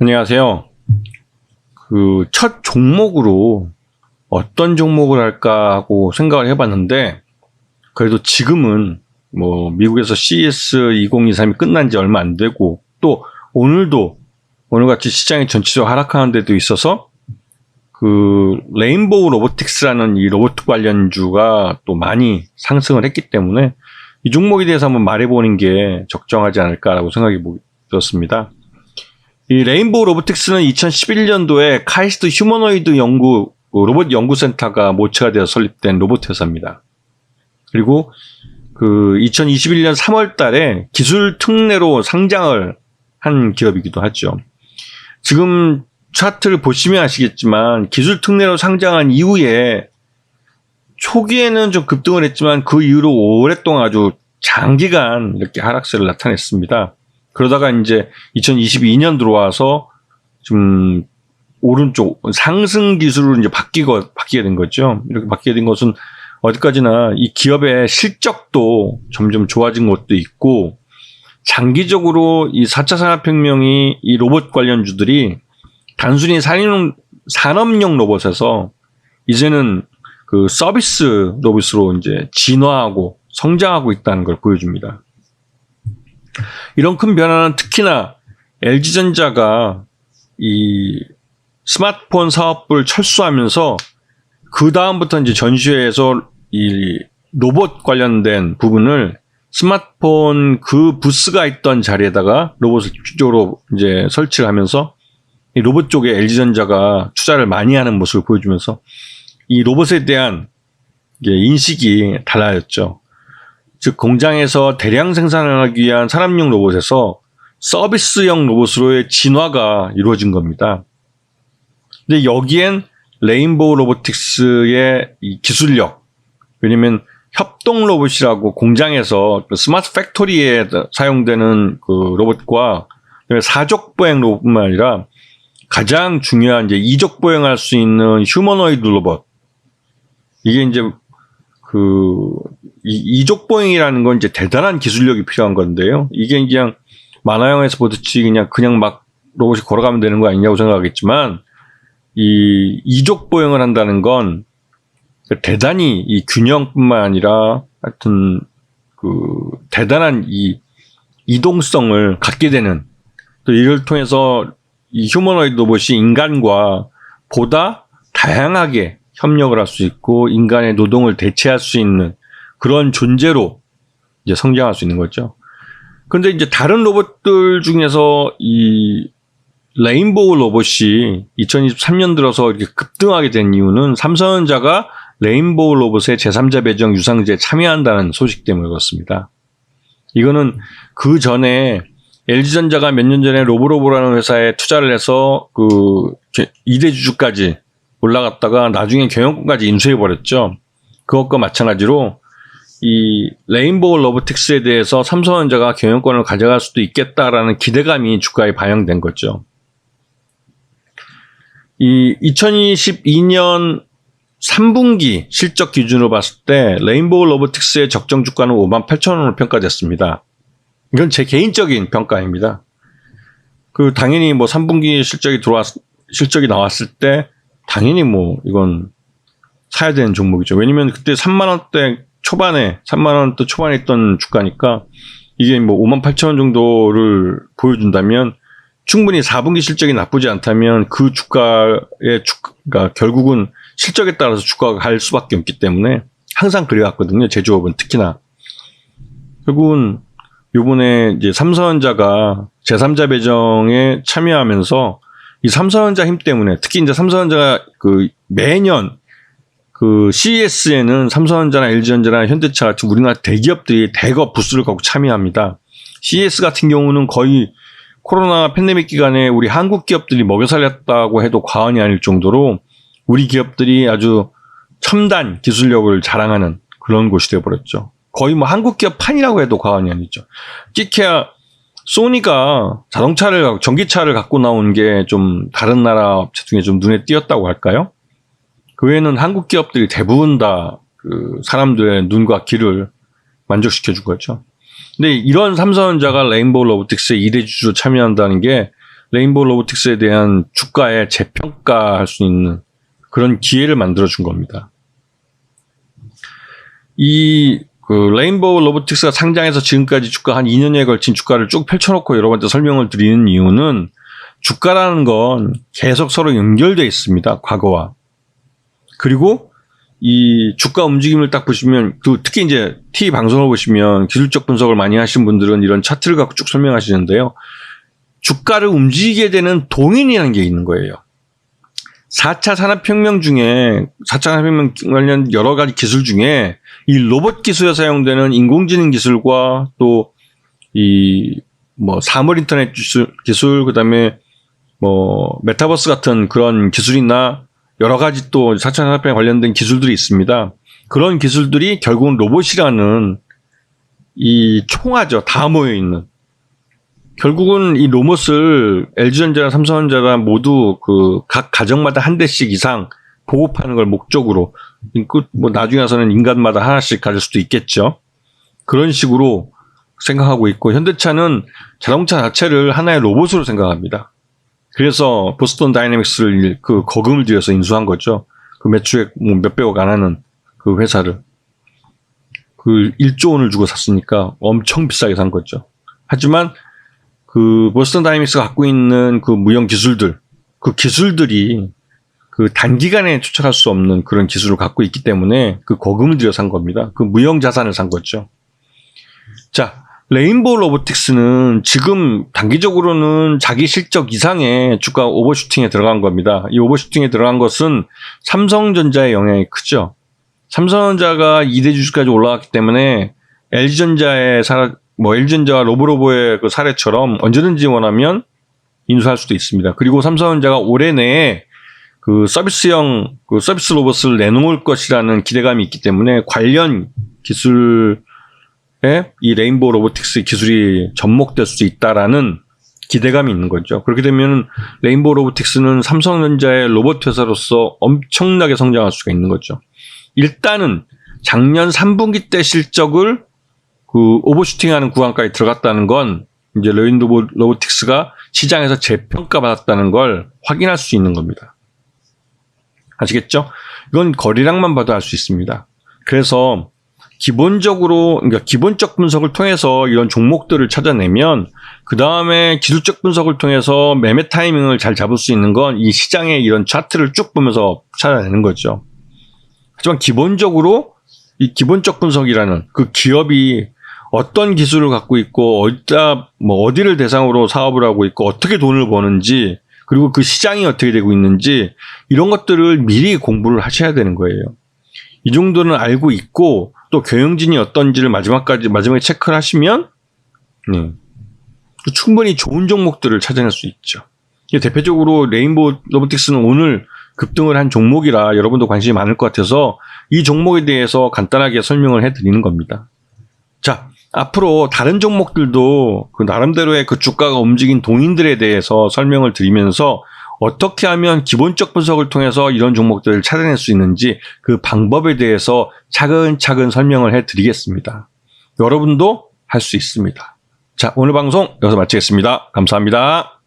안녕하세요. 첫 종목으로 어떤 종목을 할까 하고 생각을 해봤는데, 그래도 지금은 미국에서 CES 2023이 끝난 지 얼마 안 되고, 또 오늘같이 시장이 전체적으로 하락하는 데도 있어서, 레인보우 로보틱스라는 이 로봇 관련주가 또 많이 상승을 했기 때문에 이 종목에 대해서 한번 말해보는 게 적정하지 않을까라고 생각이 들었습니다. 이 레인보우 로보틱스는 2011년도에 카이스트 휴머노이드 로봇 연구센터가 모체가 되어 설립된 로봇 회사입니다. 그리고 2021년 3월 달에 기술 특례로 상장을 한 기업이기도 하죠. 지금 차트를 보시면 아시겠지만 기술 특례로 상장한 이후에 초기에는 좀 급등을 했지만 그 이후로 오랫동안 아주 장기간 이렇게 하락세를 나타냈습니다. 그러다가 이제 2022년 들어와서 좀 오른쪽 상승 기술로 이제 바뀌게 된 거죠. 이렇게 바뀌게 된 것은 어디까지나 이 기업의 실적도 점점 좋아진 것도 있고, 장기적으로 이 4차 산업혁명이 이 로봇 관련주들이 단순히 산업용 로봇에서 이제는 서비스 로봇으로 이제 진화하고 성장하고 있다는 걸 보여줍니다. 이런 큰 변화는 특히나 LG전자가 이 스마트폰 사업을 철수하면서 그 다음부터 이제 전시회에서 이 로봇 관련된 부분을 스마트폰 부스가 있던 자리에다가 로봇을 집중적으로 이제 설치를 하면서 이 로봇 쪽에 LG전자가 투자를 많이 하는 모습을 보여주면서 이 로봇에 대한 인식이 달라졌죠. 즉 공장에서 대량 생산하기 위한 산업용 로봇에서 서비스형 로봇으로의 진화가 이루어진 겁니다. 근데 여기엔 레인보우 로보틱스의 이 기술력, 왜냐면 협동 로봇이라고 공장에서 스마트 팩토리에 사용되는 로봇과 사족 보행 로봇뿐만 아니라 가장 중요한 이제 이족 보행할 수 있는 휴머노이드 로봇, 이게 이제 이족 보행이라는 건 이제 대단한 기술력이 필요한 건데요. 이게 그냥 만화영화에서 보듯이 그냥 막 로봇이 걸어가면 되는 거 아니냐고 생각하겠지만, 이 이족 보행을 한다는 건 대단히 이 균형뿐만 아니라 하여튼 대단한 이 이동성을 갖게 되는, 또 이를 통해서 이 휴머노이드 로봇이 인간과 보다 다양하게 협력을 할 수 있고 인간의 노동을 대체할 수 있는 그런 존재로 이제 성장할 수 있는 거죠. 그런데 이제 다른 로봇들 중에서 이 레인보우 로봇이 2023년 들어서 이렇게 급등하게 된 이유는 삼성전자가 레인보우 로봇의 제3자 배정 유상제에 참여한다는 소식 때문에 그렇습니다. 이거는 그 전에 LG전자가 몇 년 전에 로보로보라는 회사에 투자를 해서 2대 주주까지 올라갔다가 나중에 경영권까지 인수해버렸죠. 그것과 마찬가지로 이 레인보우 로보틱스에 대해서 삼성전자가 경영권을 가져갈 수도 있겠다라는 기대감이 주가에 반영된 거죠. 이 2022년 3분기 실적 기준으로 봤을 때 레인보우 로보틱스의 적정 주가는 58,000원으로 평가됐습니다. 이건 제 개인적인 평가입니다. 당연히 3분기 실적이 나왔을 때 당연히 이건 사야 되는 종목이죠. 왜냐면 그때 3만원대 초반에 있던 주가니까 이게 58,000원 정도를 보여준다면 충분히 4분기 실적이 나쁘지 않다면 그 주가가 결국은 실적에 따라서 주가가 갈 수밖에 없기 때문에 항상 그래왔거든요. 제조업은 특히나. 결국은 요번에 이제 삼성전자가 제3자 배정에 참여하면서 이 삼성전자 힘 때문에, 특히 이제 삼성전자가 매년 CES에는 삼성전자나 LG전자나 현대차 같은 우리나라 대기업들이 대거 부스를 갖고 참여합니다. CES 같은 경우는 거의 코로나 팬데믹 기간에 우리 한국 기업들이 먹여 살렸다고 해도 과언이 아닐 정도로 우리 기업들이 아주 첨단 기술력을 자랑하는 그런 곳이 되어버렸죠. 거의 한국 기업 판이라고 해도 과언이 아니죠. 끼케야 소니가 전기차를 갖고 나온 게 좀 다른 나라 업체 중에 좀 눈에 띄었다고 할까요? 그 외에는 한국 기업들이 대부분 다 사람들의 눈과 귀를 만족시켜 준 거죠. 근데 이런 삼성전자가 레인보우 로보틱스에 2대 주주로 참여한다는 게 레인보우 로보틱스에 대한 주가에 재평가할 수 있는 그런 기회를 만들어준 겁니다. 레인보우 로보틱스가 상장해서 지금까지 주가 한 2년여에 걸친 주가를 쭉 펼쳐놓고 여러분한테 설명을 드리는 이유는 주가라는 건 계속 서로 연결되어 있습니다. 과거와. 그리고 이 주가 움직임을 딱 보시면, 특히 이제 TV 방송을 보시면 기술적 분석을 많이 하신 분들은 이런 차트를 갖고 쭉 설명하시는데요. 주가를 움직이게 되는 동인이라는 게 있는 거예요. 4차 산업혁명 중에, 4차 산업혁명 관련 여러 가지 기술 중에 이 로봇 기술에 사용되는 인공지능 기술과 또 사물 인터넷 기술, 그 다음에 메타버스 같은 그런 기술이나 여러 가지 또 4차 산업혁명에 관련된 기술들이 있습니다. 그런 기술들이 결국은 로봇이라는 이 총화죠. 다 모여있는. 결국은 이 로봇을 LG전자나 삼성전자나 모두 각 가정마다 한 대씩 이상 보급하는 걸 목적으로, 나중에 와서는 인간마다 하나씩 가질 수도 있겠죠. 그런 식으로 생각하고 있고, 현대차는 자동차 자체를 하나의 로봇으로 생각합니다. 그래서 보스턴 다이내믹스를 거금을 들여서 인수한 거죠. 매출액 몇백억 안 하는 그 회사를. 1조 원을 주고 샀으니까 엄청 비싸게 산 거죠. 하지만 보스턴 다이내믹스가 갖고 있는 무형 기술들, 기술들이 단기간에 추출할 수 없는 그런 기술을 갖고 있기 때문에 거금을 들여 산 겁니다. 무형 자산을 산 거죠. 자, 레인보우 로보틱스는 지금 단기적으로는 자기 실적 이상의 주가 오버슈팅에 들어간 겁니다. 이 오버슈팅에 들어간 것은 삼성전자의 영향이 크죠. 삼성전자가 2대 주주까지 올라갔기 때문에 LG전자와 로보로보의 사례처럼 언제든지 원하면 인수할 수도 있습니다. 그리고 삼성전자가 올해 내에 서비스형 서비스 로봇을 내놓을 것이라는 기대감이 있기 때문에 관련 기술에 이 레인보우 로보틱스 기술이 접목될 수 있다라는 기대감이 있는 거죠. 그렇게 되면 레인보우 로보틱스는 삼성전자의 로봇 회사로서 엄청나게 성장할 수가 있는 거죠. 일단은 작년 3분기 때 실적을 오버슈팅하는 구간까지 들어갔다는 건 이제 레인보우 로보틱스가 시장에서 재평가받았다는 걸 확인할 수 있는 겁니다. 아시겠죠? 이건 거래량만 봐도 알 수 있습니다. 그래서 기본적 분석을 통해서 이런 종목들을 찾아내면 그 다음에 기술적 분석을 통해서 매매 타이밍을 잘 잡을 수 있는 건 이 시장의 이런 차트를 쭉 보면서 찾아내는 거죠. 하지만 기본적으로 이 기본적 분석이라는 기업이 어떤 기술을 갖고 있고 어디를 대상으로 사업을 하고 있고 어떻게 돈을 버는지, 그리고 시장이 어떻게 되고 있는지, 이런 것들을 미리 공부를 하셔야 되는 거예요. 이 정도는 알고 있고 또 경영진이 어떤지를 마지막에 체크를 하시면 충분히 좋은 종목들을 찾아낼 수 있죠. 대표적으로 레인보우 로보틱스는 오늘 급등을 한 종목이라 여러분도 관심이 많을 것 같아서 이 종목에 대해서 간단하게 설명을 해드리는 겁니다. 자, 앞으로 다른 종목들도 나름대로의 주가가 움직인 동인들에 대해서 설명을 드리면서 어떻게 하면 기본적 분석을 통해서 이런 종목들을 찾아낼 수 있는지 방법에 대해서 차근차근 설명을 해드리겠습니다. 여러분도 할 수 있습니다. 자, 오늘 방송 여기서 마치겠습니다. 감사합니다.